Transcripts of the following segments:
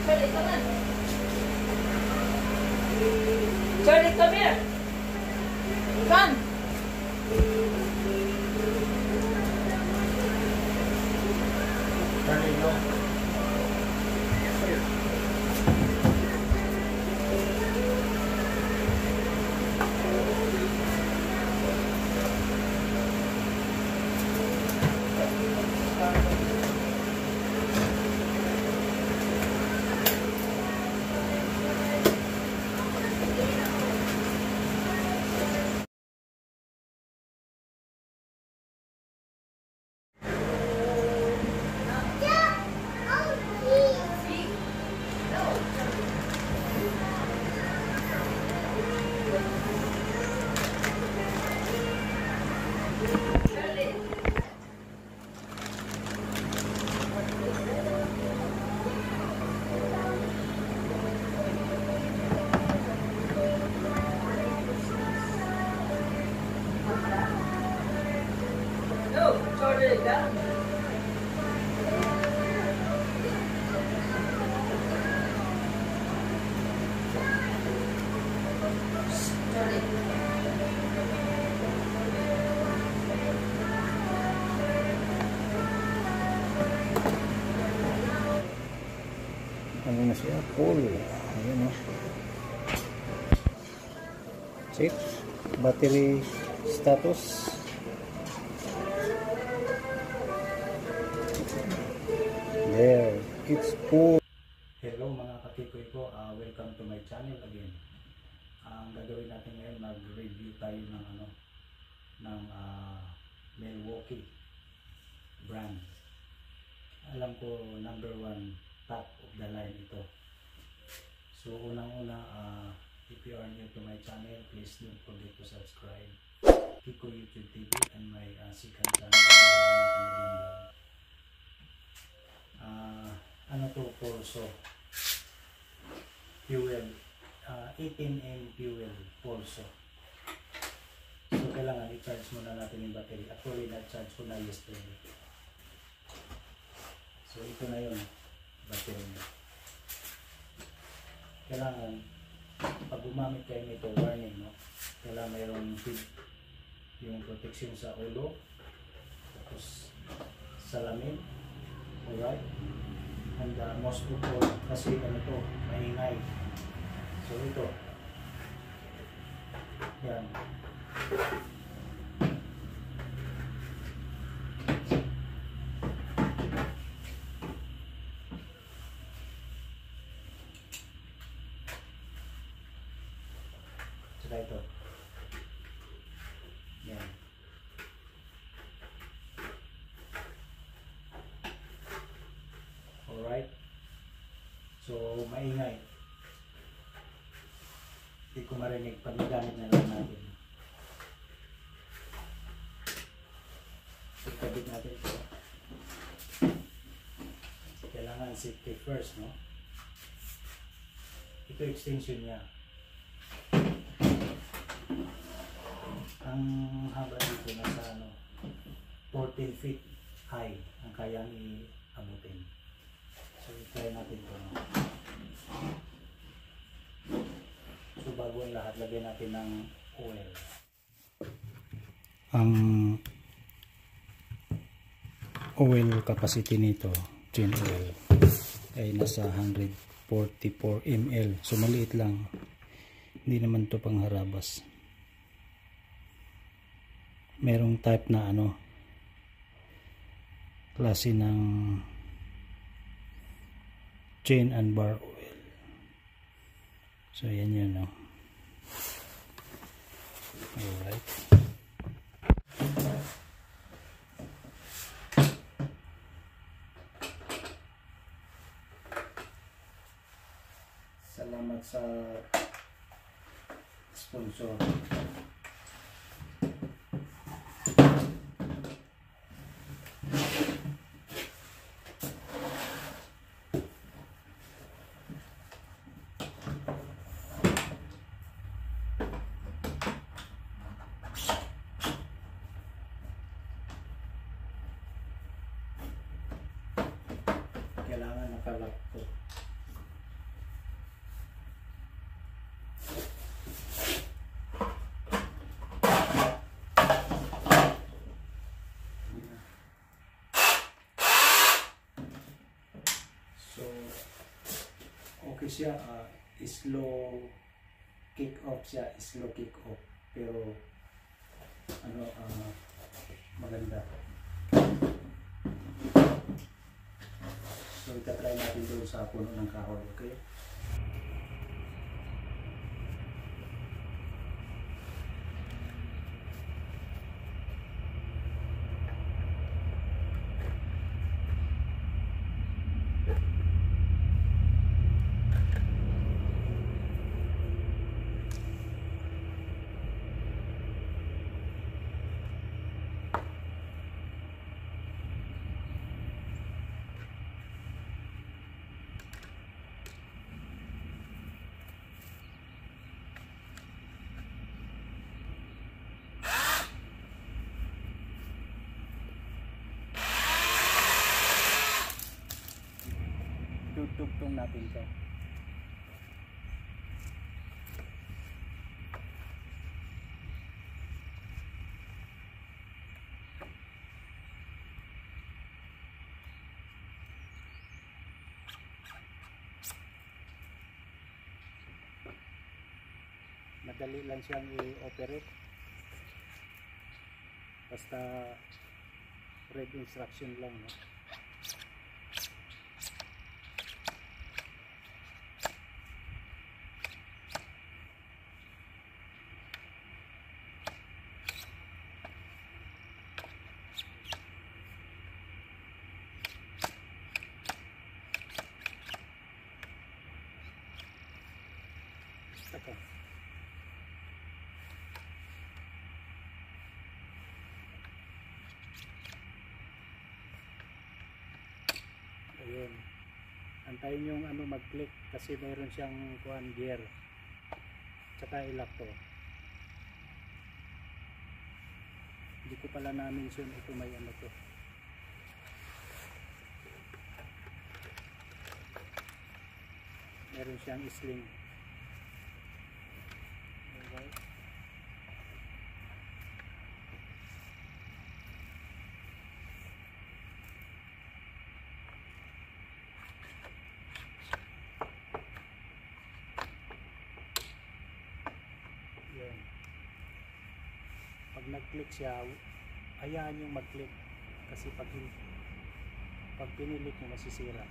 Charlie, come on. Charlie, come here. Come. Charlie, no. Ano na siya? Full. Ayan o. Check. Battery status. There. It's full. Hello mga kakikoy ko. Welcome to my channel again. Ang gagawin natin ngayon, mag-review tayo ng Milwaukee brand. Alam ko number 1 top of the line ito. So unang-una, if you are new to my channel, please don't forget to subscribe Kiko YouTube TV and my second channel, ano to, Pulso fuel, 18M fuel Pulso. So kailangan i-charge muna natin yung battery. Actually na-charge ko na yesterday. So ito na yun, battery niya. Kailangan pag gumamit kayo nito, warning, no? Kailangan mayroong yung protection sa ulo, tapos salamin, alright? And most of all, kasi ano to, maingay. So ito, yan. Saka ito. Yan. Alright. So, maingay. Hindi ko marinig pag nagamit na lang natin. Ikabit natin ito. Kailangan safety first, no? Ito extension niya. Ang haba dito nasa 14 feet high ang kayang i-abutin. So i-try natin ito. So bago ang lahat, lagyan natin ng oil. Ang oil capacity nito, gin oil, ay nasa 144 ml. So maliit lang. Hindi naman to pang harabas. Merong type na klase ng chain and bar oil. So yan yun, no? Alright. Salamat sa sponsor. Kailangan nakalak to. siya, slow kick off siya, slow kick off. Pero ano, maganda. So itatry natin doon sa puno ng kahoy, okay? Tutugtong natin ito. Madali lang siyang i-operate. Basta read instruction lang, no? Ito. Ayun. Antayin yung ano mag-click kasi mayroon siyang kuan gear. Tsaka ilak to. Hindi ko pala na-mention ito may ano to. Meron siyang sling. Okay. Yan. Pag nag-click siya, hayaan yung mag-click kasi pag pinilit mo masisira.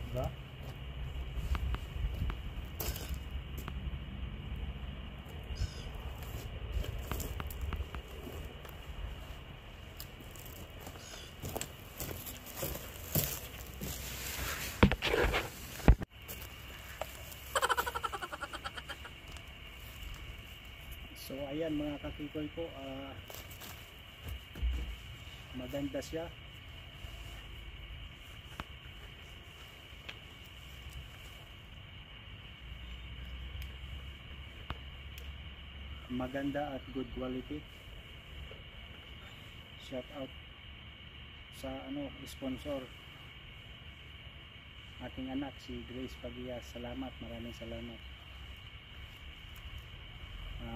Diba? So ayan mga kakikoy ko, maganda siya. Maganda at good quality. Shout out sa sponsor, ating anak si Grace Pagias. Salamat, maraming salamat.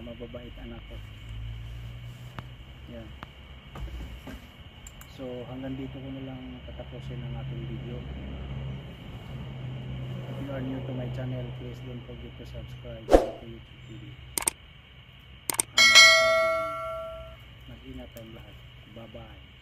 Mababait anak ko. Yan. So hanggang dito ko na lang tatapusin ang ating video. If you are new to my channel, please don't forget to subscribe to YouTube TV. Mag-ingat tayong lahat. Bye bye.